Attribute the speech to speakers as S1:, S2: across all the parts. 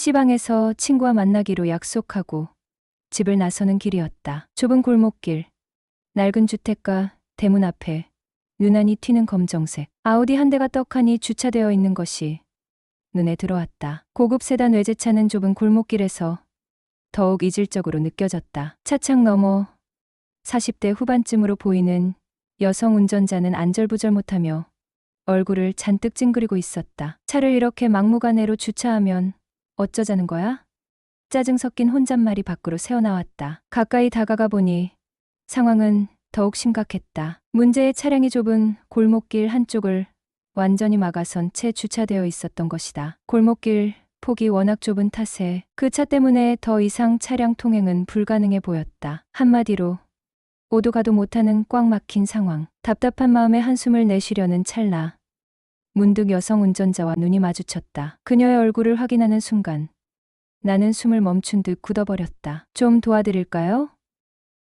S1: PC방에서 친구와 만나기로 약속하고 집을 나서는 길이었다. 좁은 골목길, 낡은 주택가, 대문 앞에 유난히 튀는 검정색 아우디 한 대가 떡하니 주차되어 있는 것이 눈에 들어왔다. 고급 세단 외제차는 좁은 골목길에서 더욱 이질적으로 느껴졌다. 차창 너머 40대 후반쯤으로 보이는 여성 운전자는 안절부절 못하며 얼굴을 잔뜩 찡그리고 있었다. 차를 이렇게 막무가내로 주차하면 어쩌자는 거야? 짜증 섞인 혼잣말이 밖으로 새어나왔다. 가까이 다가가 보니 상황은 더욱 심각했다. 문제의 차량이 좁은 골목길 한쪽을 완전히 막아선 채 주차되어 있었던 것이다. 골목길 폭이 워낙 좁은 탓에 그 차 때문에 더 이상 차량 통행은 불가능해 보였다. 한마디로 오도 가도 못하는 꽉 막힌 상황. 답답한 마음에 한숨을 내쉬려는 찰나 문득 여성 운전자와 눈이 마주쳤다. 그녀의 얼굴을 확인하는 순간 나는 숨을 멈춘 듯 굳어버렸다. 좀 도와드릴까요?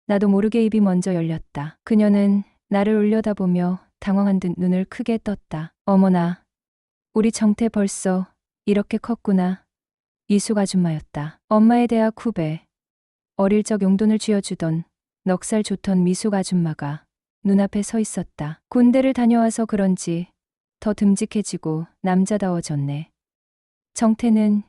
S1: 나도 모르게 입이 먼저 열렸다. 그녀는 나를 올려다보며 당황한 듯 눈을 크게 떴다. 어머나, 우리 정태 벌써 이렇게 컸구나. 이숙 아줌마였다. 엄마의 대학 후배. 어릴 적 용돈을 쥐어주던 넉살 좋던 미숙 아줌마가 눈앞에 서 있었다. 군대를 다녀와서 그런지 더 듬직해지고 남자다워졌네. 정태는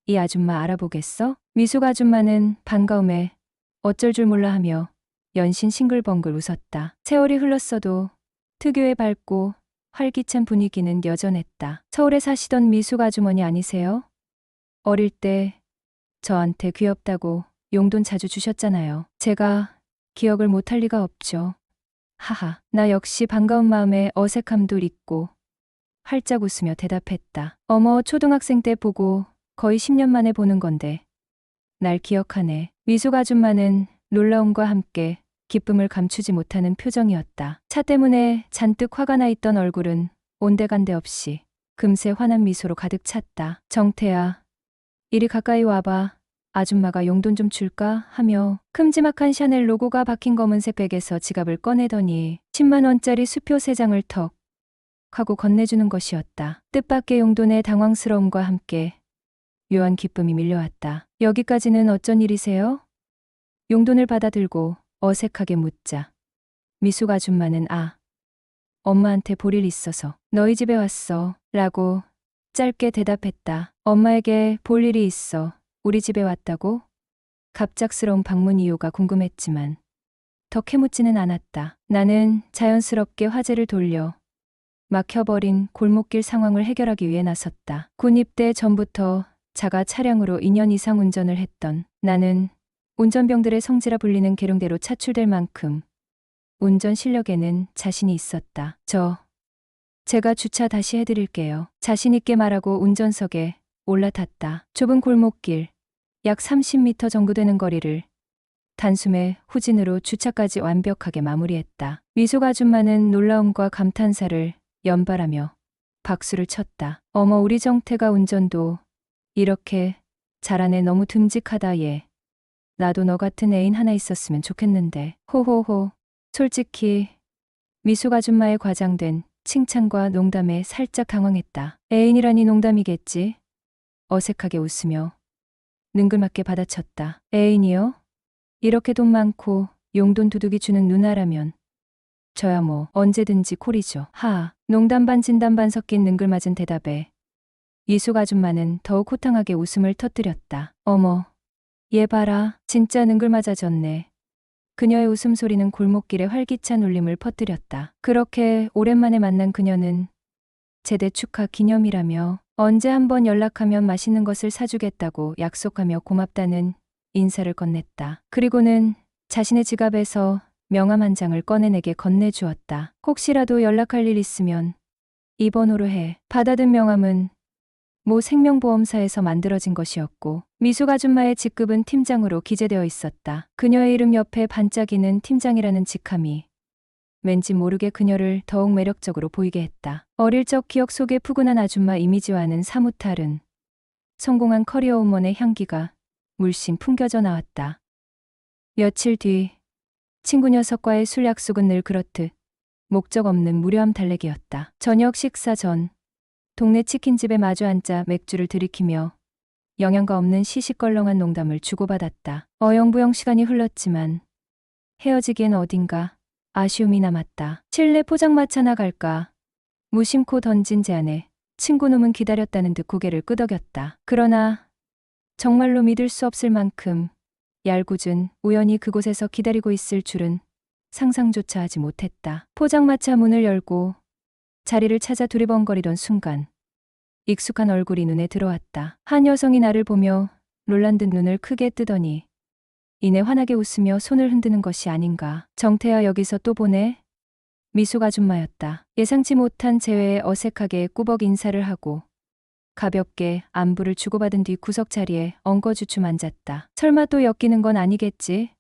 S1: 이 아줌마 알아보겠어? 미숙 아줌마는 반가움에 어쩔 줄 몰라 하며 연신 싱글벙글 웃었다. 세월이 흘렀어도 특유의 밝고 활기찬 분위기는 여전했다. 서울에 사시던 미숙 아주머니 아니세요? 어릴 때 저한테 귀엽다고 용돈 자주 주셨잖아요. 제가 기억을 못할 리가 없죠. 하하, 나 역시 반가운 마음에 어색함도 잊고 활짝 웃으며 대답했다. 어머, 초등학생 때 보고 거의 10년 만에 보는 건데 날 기억하네. 미숙 아줌마는 놀라움과 함께 기쁨을 감추지 못하는 표정이었다. 차 때문에 잔뜩 화가 나 있던 얼굴은 온데간데 없이 금세 환한 미소로 가득 찼다. 정태야, 이리 가까이 와봐. 아줌마가 용돈 좀 줄까? 하며 큼지막한 샤넬 로고가 박힌 검은색 백에서 지갑을 꺼내더니 10만 원짜리 수표 3장을 턱 하고 건네주는 것이었다. 뜻밖의 용돈의 당황스러움과 함께 묘한 기쁨이 밀려왔다. 여기까지는 어쩐 일이세요? 용돈을 받아들고 어색하게 묻자 미숙 아줌마는 엄마한테 볼 일 있어서 너희 집에 왔어 라고 짧게 대답했다. 엄마에게 볼 일이 있어 우리 집에 왔다고? 갑작스러운 방문 이유가 궁금했지만 더 캐묻지는 않았다. 나는 자연스럽게 화제를 돌려 막혀버린 골목길 상황을 해결하기 위해 나섰다. 군 입대 전부터 자가 차량으로 2년 이상 운전을 했던 나는 운전병들의 성지라 불리는 계룡대로 차출될 만큼 운전 실력에는 자신이 있었다. 제가 주차 다시 해드릴게요. 자신 있게 말하고 운전석에 올라탔다. 좁은 골목길, 약 30m 정도 되는 거리를 단숨에 후진으로 주차까지 완벽하게 마무리했다. 미숙 아줌마는 놀라움과 감탄사를 연발하며 박수를 쳤다. 어머, 우리 정태가 운전도 이렇게 잘하네. 너무 듬직하다 얘. 나도 너 같은 애인 하나 있었으면 좋겠는데. 호호호. 솔직히 미숙 아줌마의 과장된 칭찬과 농담에 살짝 당황했다. 애인이라니 농담이겠지. 어색하게 웃으며 능글맞게 받아쳤다. 애인이요? 이렇게 돈 많고 용돈 두둑이 주는 누나라면 저야 뭐 언제든지 콜이죠. 농담 반 진담 반 섞인 능글맞은 대답에 미숙 아줌마는 더욱 호탕하게 웃음을 터뜨렸다. 어머, 얘 봐라. 진짜 능글맞아졌네. 그녀의 웃음소리는 골목길에 활기찬 울림을 퍼뜨렸다. 그렇게 오랜만에 만난 그녀는 제대 축하 기념이라며 언제 한번 연락하면 맛있는 것을 사주겠다고 약속하며 고맙다는 인사를 건넸다. 그리고는 자신의 지갑에서 명함 한 장을 꺼내 내게 건네주었다. 혹시라도 연락할 일 있으면 이 번호로 해. 받아든 명함은 모 생명보험사에서 만들어진 것이었고 미숙 아줌마의 직급은 팀장으로 기재되어 있었다. 그녀의 이름 옆에 반짝이는 팀장이라는 직함이 왠지 모르게 그녀를 더욱 매력적으로 보이게 했다. 어릴 적 기억 속의 푸근한 아줌마 이미지와는 사뭇 다른 성공한 커리어 우먼의 향기가 물씬 풍겨져 나왔다. 며칠 뒤 친구 녀석과의 술 약속은 늘 그렇듯 목적 없는 무료함 달래기였다. 저녁 식사 전 동네 치킨집에 마주 앉아 맥주를 들이키며 영양가 없는 시시껄렁한 농담을 주고받았다. 어영부영 시간이 흘렀지만 헤어지기엔 어딘가 아쉬움이 남았다. 실내 포장마차 나갈까? 무심코 던진 제안에 친구놈은 기다렸다는 듯 고개를 끄덕였다. 그러나 정말로 믿을 수 없을 만큼 얄궂은 우연히 그곳에서 기다리고 있을 줄은 상상조차 하지 못했다. 포장마차 문을 열고 자리를 찾아 두리번거리던 순간 익숙한 얼굴이 눈에 들어왔다. 한 여성이 나를 보며 놀란 듯 눈을 크게 뜨더니 이내 환하게 웃으며 손을 흔드는 것이 아닌가. 정태야, 여기서 또 보네? 미숙 아줌마였다. 예상치 못한 재회에 어색하게 꾸벅 인사를 하고 가볍게 안부를 주고받은 뒤 구석 자리에 엉거주춤 앉았다. 설마 또 엮이는 건 아니겠지?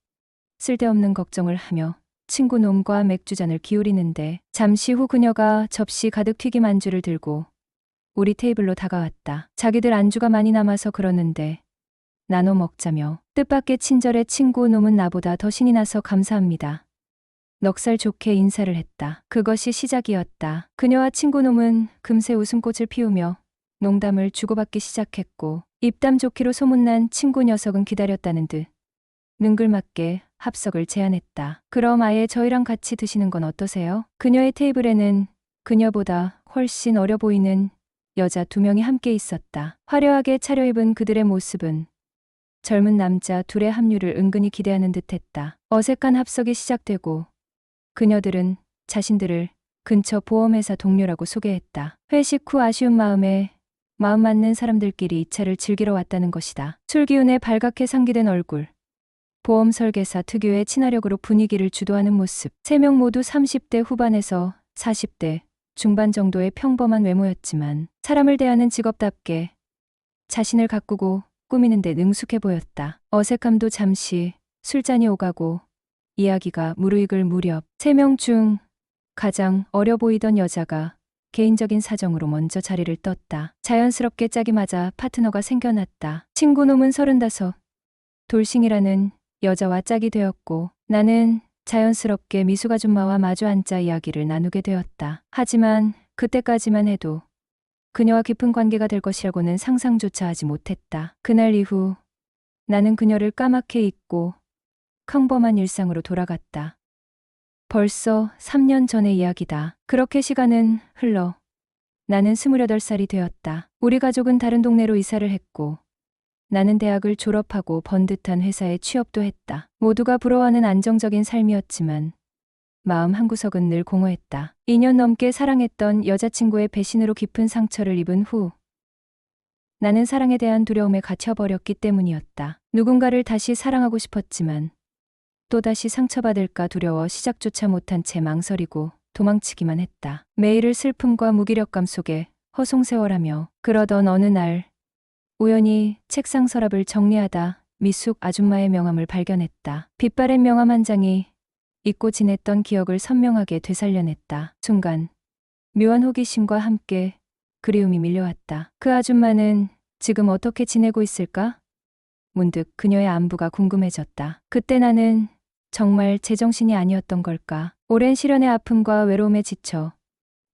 S1: 쓸데없는 걱정을 하며 친구 놈과 맥주잔을 기울이는데 잠시 후 그녀가 접시 가득 튀김 안주를 들고 우리 테이블로 다가왔다. 자기들 안주가 많이 남아서 그러는데 나눠 먹자며 뜻밖의 친절에 친구 놈은 나보다 더 신이 나서 감사합니다. 넉살 좋게 인사를 했다. 그것이 시작이었다. 그녀와 친구 놈은 금세 웃음꽃을 피우며 농담을 주고받기 시작했고 입담 좋기로 소문난 친구 녀석은 기다렸다는 듯 능글맞게 합석을 제안했다. 그럼 아예 저희랑 같이 드시는 건 어떠세요? 그녀의 테이블에는 그녀보다 훨씬 어려 보이는 여자 2명이 함께 있었다. 화려하게 차려입은 그들의 모습은 젊은 남자 둘의 합류를 은근히 기대하는 듯했다. 어색한 합석이 시작되고 그녀들은 자신들을 근처 보험회사 동료라고 소개했다. 회식 후 아쉬운 마음에 마음 맞는 사람들끼리 이 차를 즐기러 왔다는 것이다. 술 기운에 발갛게 상기된 얼굴, 보험 설계사 특유의 친화력으로 분위기를 주도하는 모습. 3명 모두 30대 후반에서 40대 중반 정도의 평범한 외모였지만 사람을 대하는 직업답게 자신을 가꾸고 꾸미는 데 능숙해 보였다. 어색함도 잠시 술잔이 오가고 이야기가 무르익을 무렵 3명 중 가장 어려 보이던 여자가 개인적인 사정으로 먼저 자리를 떴다. 자연스럽게 짝이 맞아 파트너가 생겨났다. 친구놈은 35, 돌싱이라는 여자와 짝이 되었고 나는 자연스럽게 미숙 아줌마와 마주 앉아 이야기를 나누게 되었다. 하지만 그때까지만 해도 그녀와 깊은 관계가 될 것이라고는 상상조차 하지 못했다. 그날 이후 나는 그녀를 까맣게 잊고 평범한 일상으로 돌아갔다. 벌써 3년 전의 이야기다. 그렇게 시간은 흘러 나는 28살이 되었다. 우리 가족은 다른 동네로 이사를 했고 나는 대학을 졸업하고 번듯한 회사에 취업도 했다. 모두가 부러워하는 안정적인 삶이었지만 마음 한구석은 늘 공허했다. 2년 넘게 사랑했던 여자친구의 배신으로 깊은 상처를 입은 후 나는 사랑에 대한 두려움에 갇혀버렸기 때문이었다. 누군가를 다시 사랑하고 싶었지만 또다시 상처받을까 두려워 시작조차 못한 채 망설이고 도망치기만 했다. 매일을 슬픔과 무기력감 속에 허송세월하며 그러던 어느 날 우연히 책상 서랍을 정리하다 미숙 아줌마의 명함을 발견했다. 빛바랜 명함 한 장이 잊고 지냈던 기억을 선명하게 되살려냈다. 순간 묘한 호기심과 함께 그리움이 밀려왔다. 그 아줌마는 지금 어떻게 지내고 있을까? 문득 그녀의 안부가 궁금해졌다. 그때 나는 정말 제정신이 아니었던 걸까? 오랜 시련의 아픔과 외로움에 지쳐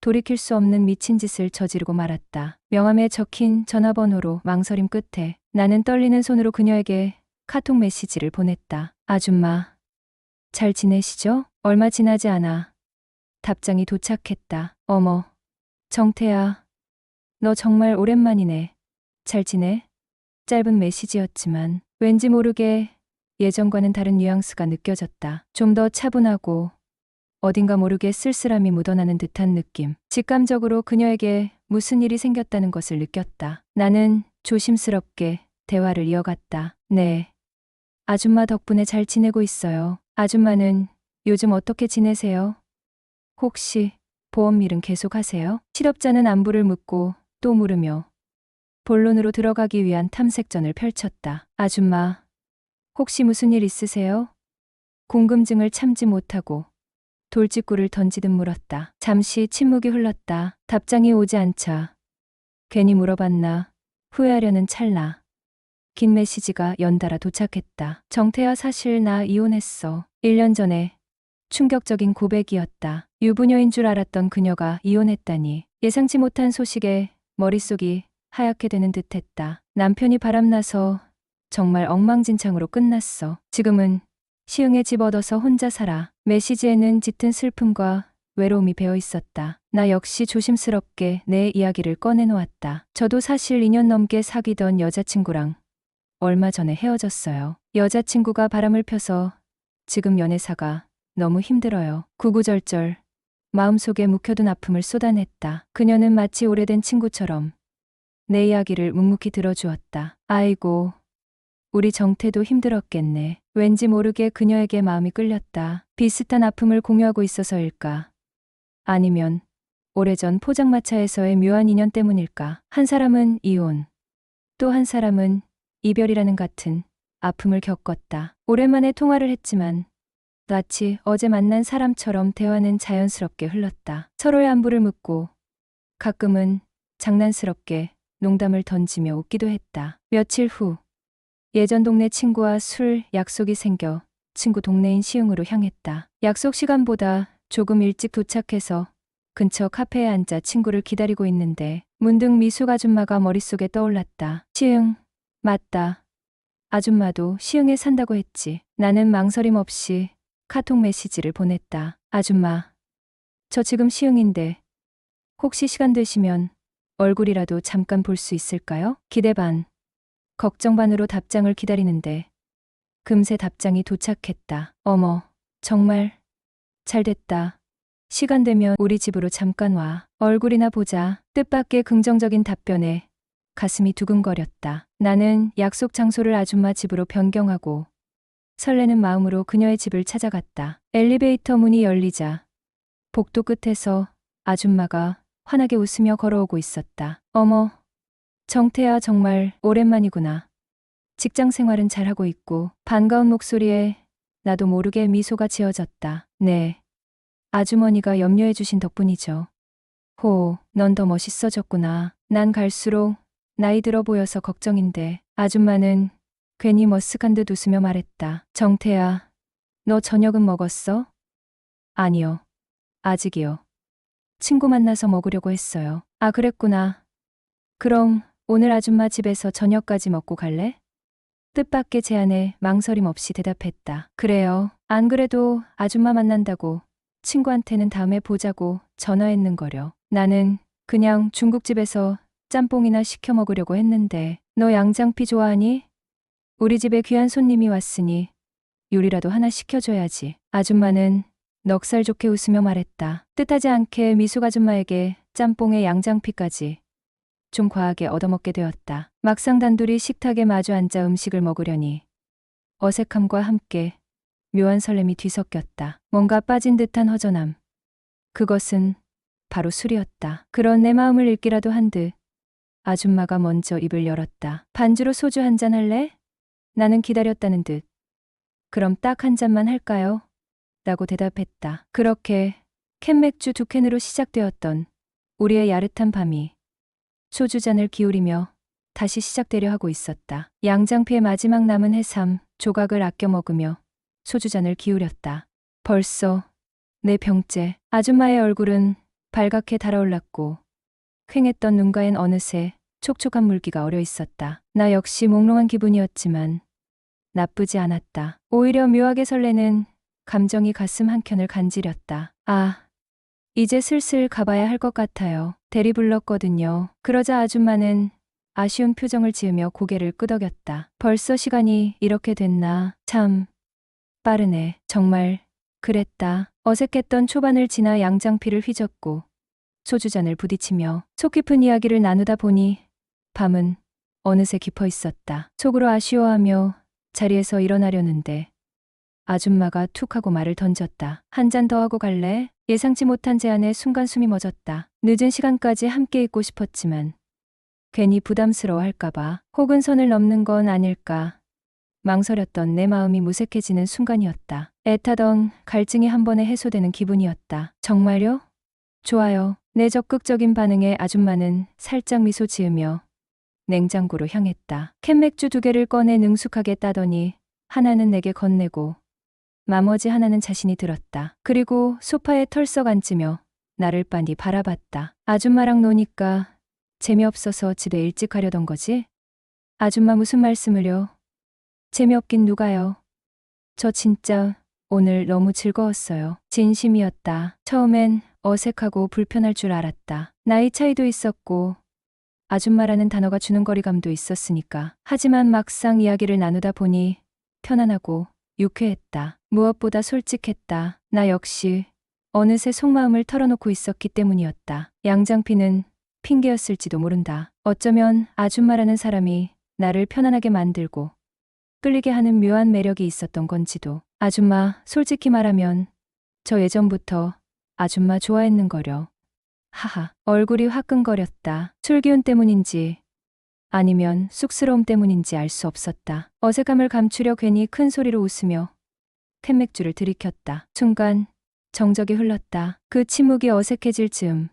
S1: 돌이킬 수 없는 미친 짓을 저지르고 말았다. 명함에 적힌 전화번호로 망설임 끝에 나는 떨리는 손으로 그녀에게 카톡 메시지를 보냈다. 아줌마, 잘 지내시죠? 얼마 지나지 않아 답장이 도착했다. 어머, 정태야, 너 정말 오랜만이네. 잘 지내? 짧은 메시지였지만 왠지 모르게 예전과는 다른 뉘앙스가 느껴졌다. 좀 더 차분하고 어딘가 모르게 쓸쓸함이 묻어나는 듯한 느낌. 직감적으로 그녀에게 무슨 일이 생겼다는 것을 느꼈다. 나는 조심스럽게 대화를 이어갔다. 네, 아줌마 덕분에 잘 지내고 있어요. 아줌마는 요즘 어떻게 지내세요? 혹시 보험 일은 계속 하세요? 실업자는 안부를 묻고 또 물으며 본론으로 들어가기 위한 탐색전을 펼쳤다. 아줌마, 혹시 무슨 일 있으세요? 궁금증을 참지 못하고 돌직구를 던지듯 물었다. 잠시 침묵이 흘렀다. 답장이 오지 않자 괜히 물어봤나 후회하려는 찰나 긴 메시지가 연달아 도착했다. 정태야, 사실 나 이혼했어. 1년 전에 충격적인 고백이었다. 유부녀인 줄 알았던 그녀가 이혼했다니 예상치 못한 소식에 머릿속이 하얗게 되는 듯했다. 남편이 바람나서 정말 엉망진창으로 끝났어. 지금은 시흥에 집 얻어서 혼자 살아. 메시지에는 짙은 슬픔과 외로움이 배어 있었다. 나 역시 조심스럽게 내 이야기를 꺼내놓았다. 저도 사실 2년 넘게 사귀던 여자친구랑 얼마 전에 헤어졌어요. 여자친구가 바람을 펴서 지금 연애사가 너무 힘들어요. 구구절절 마음속에 묵혀둔 아픔을 쏟아냈다. 그녀는 마치 오래된 친구처럼 내 이야기를 묵묵히 들어주었다. 아이고, 우리 정태도 힘들었겠네. 왠지 모르게 그녀에게 마음이 끌렸다. 비슷한 아픔을 공유하고 있어서일까? 아니면 오래전 포장마차에서의 묘한 인연 때문일까? 한 사람은 이혼, 또 한 사람은 이별이라는 같은 아픔을 겪었다. 오랜만에 통화를 했지만 마치 어제 만난 사람처럼 대화는 자연스럽게 흘렀다. 서로의 안부를 묻고 가끔은 장난스럽게 농담을 던지며 웃기도 했다. 며칠 후 예전 동네 친구와 술 약속이 생겨 친구 동네인 시흥으로 향했다. 약속 시간보다 조금 일찍 도착해서 근처 카페에 앉아 친구를 기다리고 있는데 문득 미숙 아줌마가 머릿속에 떠올랐다. 시흥, 맞다. 아줌마도 시흥에 산다고 했지. 나는 망설임 없이 카톡 메시지를 보냈다. 아줌마, 저 지금 시흥인데 혹시 시간 되시면 얼굴이라도 잠깐 볼 수 있을까요? 기대 반, 걱정 반으로 답장을 기다리는데 금세 답장이 도착했다. 어머, 정말 잘 됐다. 시간 되면 우리 집으로 잠깐 와. 얼굴이나 보자. 뜻밖의 긍정적인 답변에 가슴이 두근거렸다. 나는 약속 장소를 아줌마 집으로 변경하고 설레는 마음으로 그녀의 집을 찾아갔다. 엘리베이터 문이 열리자 복도 끝에서 아줌마가 환하게 웃으며 걸어오고 있었다. 어머, 정태야, 정말 오랜만이구나. 직장 생활은 잘하고 있고. 반가운 목소리에 나도 모르게 미소가 지어졌다. 네, 아주머니가 염려해 주신 덕분이죠. 호, 넌 더 멋있어졌구나. 난 갈수록 나이 들어 보여서 걱정인데. 아줌마는 괜히 머쓱한 듯 웃으며 말했다. 정태야, 너 저녁은 먹었어? 아니요, 아직이요. 친구 만나서 먹으려고 했어요. 아, 그랬구나. 그럼 오늘 아줌마 집에서 저녁까지 먹고 갈래? 뜻밖의 제안에 망설임 없이 대답했다. 그래요. 안 그래도 아줌마 만난다고 친구한테는 다음에 보자고 전화했는거려. 나는 그냥 중국집에서 짬뽕이나 시켜 먹으려고 했는데. 너 양장피 좋아하니? 우리 집에 귀한 손님이 왔으니 요리라도 하나 시켜줘야지. 아줌마는 넉살 좋게 웃으며 말했다. 뜻하지 않게 미숙 아줌마에게 짬뽕에 양장피까지 좀 과하게 얻어먹게 되었다. 막상 단둘이 식탁에 마주 앉아 음식을 먹으려니 어색함과 함께 묘한 설렘이 뒤섞였다. 뭔가 빠진 듯한 허전함. 그것은 바로 술이었다. 그런 내 마음을 읽기라도 한 듯 아줌마가 먼저 입을 열었다. 반주로 소주 한 잔 할래? 나는 기다렸다는 듯. 그럼 딱 한 잔만 할까요? 라고 대답했다. 그렇게 캔맥주 2캔으로 시작되었던 우리의 야릇한 밤이 소주잔을 기울이며 다시 시작되려 하고 있었다. 양장피의 마지막 남은 해삼 조각을 아껴 먹으며 소주잔을 기울였다. 벌써 네 병째. 아줌마의 얼굴은 발갛게 달아올랐고 퀭했던 눈가엔 어느새 촉촉한 물기가 어려 있었다. 나 역시 몽롱한 기분이었지만 나쁘지 않았다. 오히려 묘하게 설레는 감정이 가슴 한켠을 간지렸다. 아, 이제 슬슬 가봐야 할 것 같아요. 대리 불렀거든요. 그러자 아줌마는 아쉬운 표정을 지으며 고개를 끄덕였다. 벌써 시간이 이렇게 됐나? 참 빠르네. 정말 그랬다. 어색했던 초반을 지나 양장피를 휘젓고 소주잔을 부딪히며 속 깊은 이야기를 나누다 보니 밤은 어느새 깊어 있었다. 속으로 아쉬워하며 자리에서 일어나려는데 아줌마가 툭 하고 말을 던졌다. 한 잔 더 하고 갈래? 예상치 못한 제안에 순간 숨이 멎었다. 늦은 시간까지 함께 있고 싶었지만 괜히 부담스러워할까봐 혹은 선을 넘는 건 아닐까 망설였던 내 마음이 무색해지는 순간이었다. 애타던 갈증이 한 번에 해소되는 기분이었다. 정말요? 좋아요. 내 적극적인 반응에 아줌마는 살짝 미소 지으며 냉장고로 향했다. 캔맥주 2개를 꺼내 능숙하게 따더니 하나는 내게 건네고 나머지 하나는 자신이 들었다. 그리고 소파에 털썩 앉으며 나를 빤히 바라봤다. 아줌마랑 노니까 재미없어서 집에 일찍 가려던 거지? 아줌마 무슨 말씀을요? 재미없긴 누가요? 저 진짜 오늘 너무 즐거웠어요. 진심이었다. 처음엔 어색하고 불편할 줄 알았다. 나이 차이도 있었고 아줌마라는 단어가 주는 거리감도 있었으니까. 하지만 막상 이야기를 나누다 보니 편안하고 유쾌했다. 무엇보다 솔직했다. 나 역시 어느새 속마음을 털어놓고 있었기 때문이었다. 양장피는 핑계였을지도 모른다. 어쩌면 아줌마라는 사람이 나를 편안하게 만들고 끌리게 하는 묘한 매력이 있었던 건지도. 아줌마, 솔직히 말하면 저 예전부터 아줌마 좋아했는거려. 하하, 얼굴이 화끈거렸다. 술 기운 때문인지 아니면 쑥스러움 때문인지 알 수 없었다. 어색함을 감추려 괜히 큰 소리로 웃으며 캔맥주를 들이켰다. 순간 정적이 흘렀다. 그 침묵이 어색해질 즈음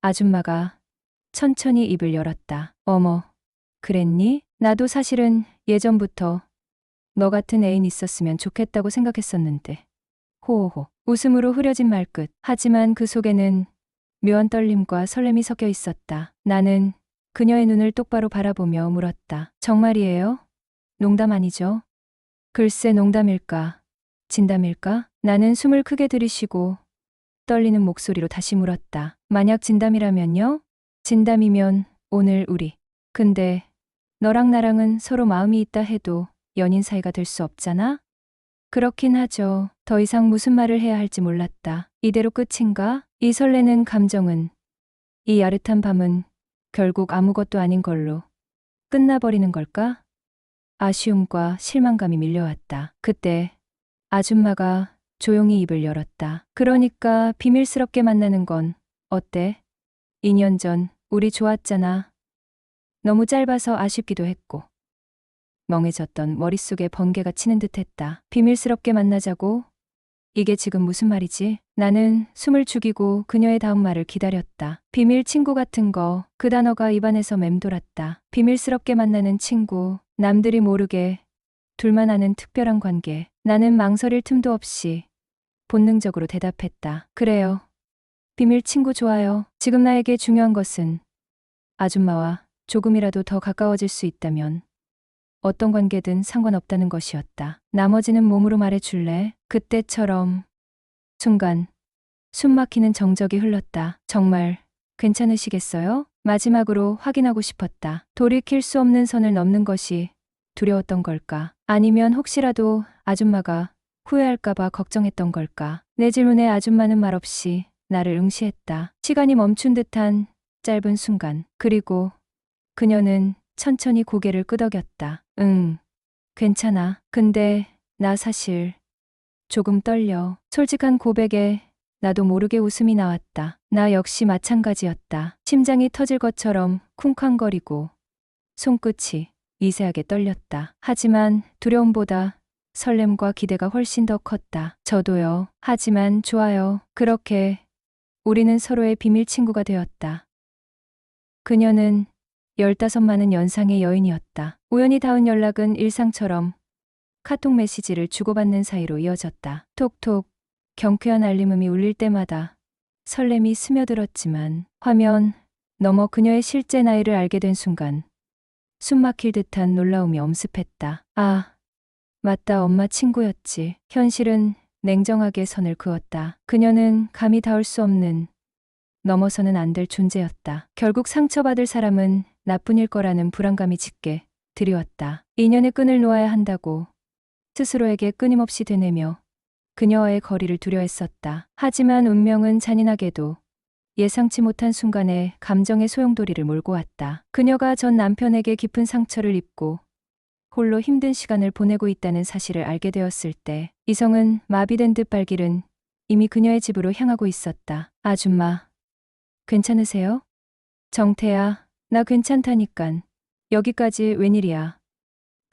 S1: 아줌마가 천천히 입을 열었다. 어머, 그랬니? 나도 사실은 예전부터 너 같은 애인 있었으면 좋겠다고 생각했었는데. 호호호. 웃음으로 흐려진 말끝. 하지만 그 속에는 묘한 떨림과 설렘이 섞여 있었다. 나는 그녀의 눈을 똑바로 바라보며 물었다. 정말이에요? 농담 아니죠? 글쎄 농담일까? 진담일까? 나는 숨을 크게 들이쉬고 떨리는 목소리로 다시 물었다. 만약 진담이라면요? 진담이면 오늘 우리. 근데 너랑 나랑은 서로 마음이 있다 해도 연인 사이가 될 수 없잖아? 그렇긴 하죠. 더 이상 무슨 말을 해야 할지 몰랐다. 이대로 끝인가? 이 설레는 감정은, 이 야릇한 밤은 결국 아무것도 아닌 걸로 끝나버리는 걸까? 아쉬움과 실망감이 밀려왔다. 그때 아줌마가 조용히 입을 열었다. 그러니까 비밀스럽게 만나는 건 어때? 2년 전 우리 좋았잖아. 너무 짧아서 아쉽기도 했고 멍해졌던 머릿속에 번개가 치는 듯했다. 비밀스럽게 만나자고? 이게 지금 무슨 말이지? 나는 숨을 죽이고 그녀의 다음 말을 기다렸다. 비밀 친구 같은 거, 그 단어가 입안에서 맴돌았다. 비밀스럽게 만나는 친구, 남들이 모르게 둘만 아는 특별한 관계. 나는 망설일 틈도 없이 본능적으로 대답했다. 그래요. 비밀 친구 좋아요. 지금 나에게 중요한 것은 아줌마와 조금이라도 더 가까워질 수 있다면 어떤 관계든 상관없다는 것이었다. 나머지는 몸으로 말해줄래? 그때처럼. 순간 숨 막히는 정적이 흘렀다. 정말 괜찮으시겠어요? 마지막으로 확인하고 싶었다. 돌이킬 수 없는 선을 넘는 것이 두려웠던 걸까? 아니면 혹시라도 아줌마가 후회할까봐 걱정했던 걸까? 내 질문에 아줌마는 말없이 나를 응시했다. 시간이 멈춘 듯한 짧은 순간. 그리고 그녀는 천천히 고개를 끄덕였다. 괜찮아. 근데 나 사실 조금 떨려. 솔직한 고백에 나도 모르게 웃음이 나왔다. 나 역시 마찬가지였다. 심장이 터질 것처럼 쿵쾅거리고 손끝이 미세하게 떨렸다. 하지만 두려움보다 설렘과 기대가 훨씬 더 컸다. 저도요. 하지만 좋아요. 그렇게 우리는 서로의 비밀 친구가 되었다. 그녀는 15많은 연상의 여인이었다. 우연히 닿은 연락은 일상처럼 카톡 메시지를 주고받는 사이로 이어졌다. 톡톡 경쾌한 알림음이 울릴 때마다 설렘이 스며들었지만 화면 너머 그녀의 실제 나이를 알게 된 순간 숨 막힐 듯한 놀라움이 엄습했다. 아, 맞다. 엄마 친구였지. 현실은 냉정하게 선을 그었다. 그녀는 감히 닿을 수 없는, 넘어서는 안 될 존재였다. 결국 상처받을 사람은 나뿐일 거라는 불안감이 짙게 드리웠다. 인연의 끈을 놓아야 한다고 스스로에게 끊임없이 되뇌며 그녀와의 거리를 두려워했었다. 하지만 운명은 잔인하게도 예상치 못한 순간에 감정의 소용돌이를 몰고 왔다. 그녀가 전 남편에게 깊은 상처를 입고 홀로 힘든 시간을 보내고 있다는 사실을 알게 되었을 때 이성은 마비된 듯 발길은 이미 그녀의 집으로 향하고 있었다. 아줌마, 괜찮으세요? 정태야, 나 괜찮다니깐. 여기까지 웬일이야.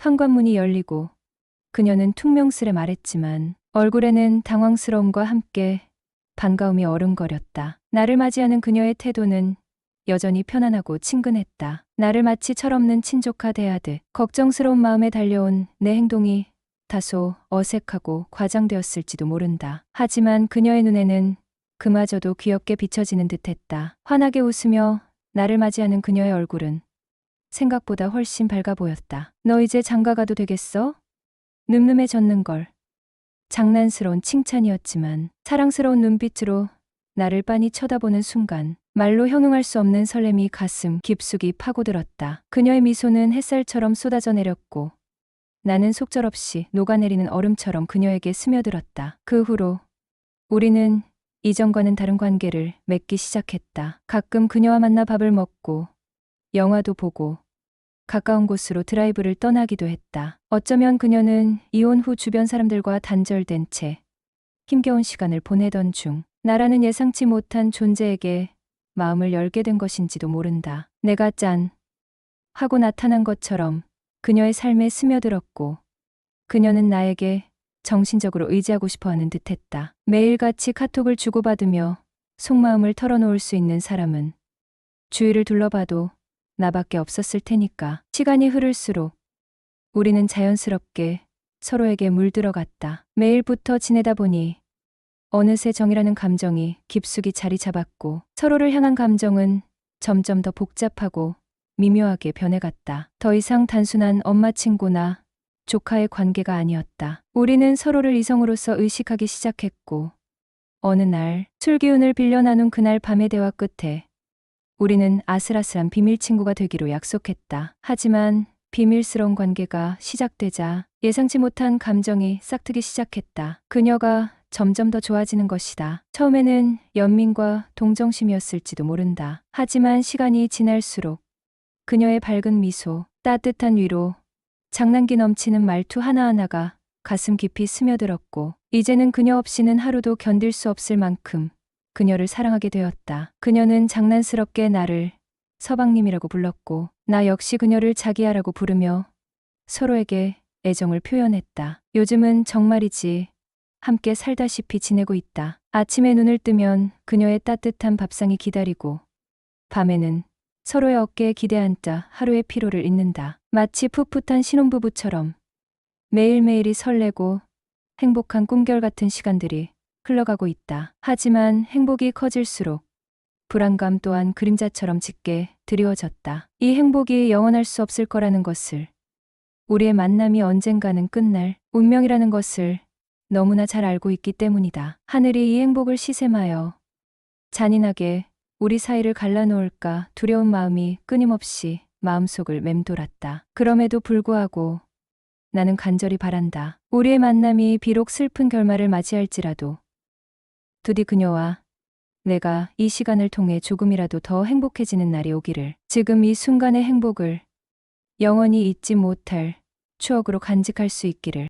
S1: 현관문이 열리고 그녀는 퉁명스레 말했지만 얼굴에는 당황스러움과 함께 반가움이 어른거렸다. 나를 맞이하는 그녀의 태도는 여전히 편안하고 친근했다. 나를 마치 철없는 친조카 대하듯. 걱정스러운 마음에 달려온 내 행동이 다소 어색하고 과장되었을지도 모른다. 하지만 그녀의 눈에는 그마저도 귀엽게 비춰지는 듯했다. 환하게 웃으며 나를 맞이하는 그녀의 얼굴은 생각보다 훨씬 밝아 보였다. 너 이제 장가가도 되겠어? 늠름해졌는걸. 장난스러운 칭찬이었지만 사랑스러운 눈빛으로 나를 빤히 쳐다보는 순간 말로 형용할 수 없는 설렘이 가슴 깊숙이 파고들었다. 그녀의 미소는 햇살처럼 쏟아져 내렸고 나는 속절없이 녹아내리는 얼음처럼 그녀에게 스며들었다. 그 후로 우리는 이전과는 다른 관계를 맺기 시작했다. 가끔 그녀와 만나 밥을 먹고 영화도 보고 가까운 곳으로 드라이브를 떠나기도 했다. 어쩌면 그녀는 이혼 후 주변 사람들과 단절된 채 힘겨운 시간을 보내던 중 나라는 예상치 못한 존재에게 마음을 열게 된 것인지도 모른다. 내가 짠 하고 나타난 것처럼 그녀의 삶에 스며들었고 그녀는 나에게 정신적으로 의지하고 싶어하는 듯했다. 매일같이 카톡을 주고받으며 속마음을 털어놓을 수 있는 사람은 주위를 둘러봐도 나밖에 없었을 테니까. 시간이 흐를수록 우리는 자연스럽게 서로에게 물들어갔다. 매일부터 지내다 보니 어느새 정이라는 감정이 깊숙이 자리 잡았고 서로를 향한 감정은 점점 더 복잡하고 미묘하게 변해갔다. 더 이상 단순한 엄마 친구나 조카의 관계가 아니었다. 우리는 서로를 이성으로서 의식하기 시작했고 어느 날 술 기운을 빌려 나눈 그날 밤의 대화 끝에 우리는 아슬아슬한 비밀 친구가 되기로 약속했다. 하지만 비밀스러운 관계가 시작되자 예상치 못한 감정이 싹트기 시작했다. 그녀가 점점 더 좋아지는 것이다. 처음에는 연민과 동정심이었을지도 모른다. 하지만 시간이 지날수록 그녀의 밝은 미소, 따뜻한 위로, 장난기 넘치는 말투 하나하나가 가슴 깊이 스며들었고 이제는 그녀 없이는 하루도 견딜 수 없을 만큼 그녀를 사랑하게 되었다. 그녀는 장난스럽게 나를 서방님이라고 불렀고 나 역시 그녀를 자기야라고 부르며 서로에게 애정을 표현했다. 요즘은 정말이지 함께 살다시피 지내고 있다. 아침에 눈을 뜨면 그녀의 따뜻한 밥상이 기다리고 밤에는 서로의 어깨에 기대 앉아 하루의 피로를 잊는다. 마치 풋풋한 신혼부부처럼 매일매일이 설레고 행복한 꿈결 같은 시간들이 흘러가고 있다. 하지만 행복이 커질수록 불안감 또한 그림자처럼 짙게 드리워졌다. 이 행복이 영원할 수 없을 거라는 것을, 우리의 만남이 언젠가는 끝날 운명이라는 것을 너무나 잘 알고 있기 때문이다. 하늘이 이 행복을 시샘하여 잔인하게 우리 사이를 갈라놓을까 두려운 마음이 끊임없이 마음속을 맴돌았다. 그럼에도 불구하고 나는 간절히 바란다. 우리의 만남이 비록 슬픈 결말을 맞이할지라도 부디 그녀와 내가 이 시간을 통해 조금이라도 더 행복해지는 날이 오기를. 지금 이 순간의 행복을 영원히 잊지 못할 추억으로 간직할 수 있기를.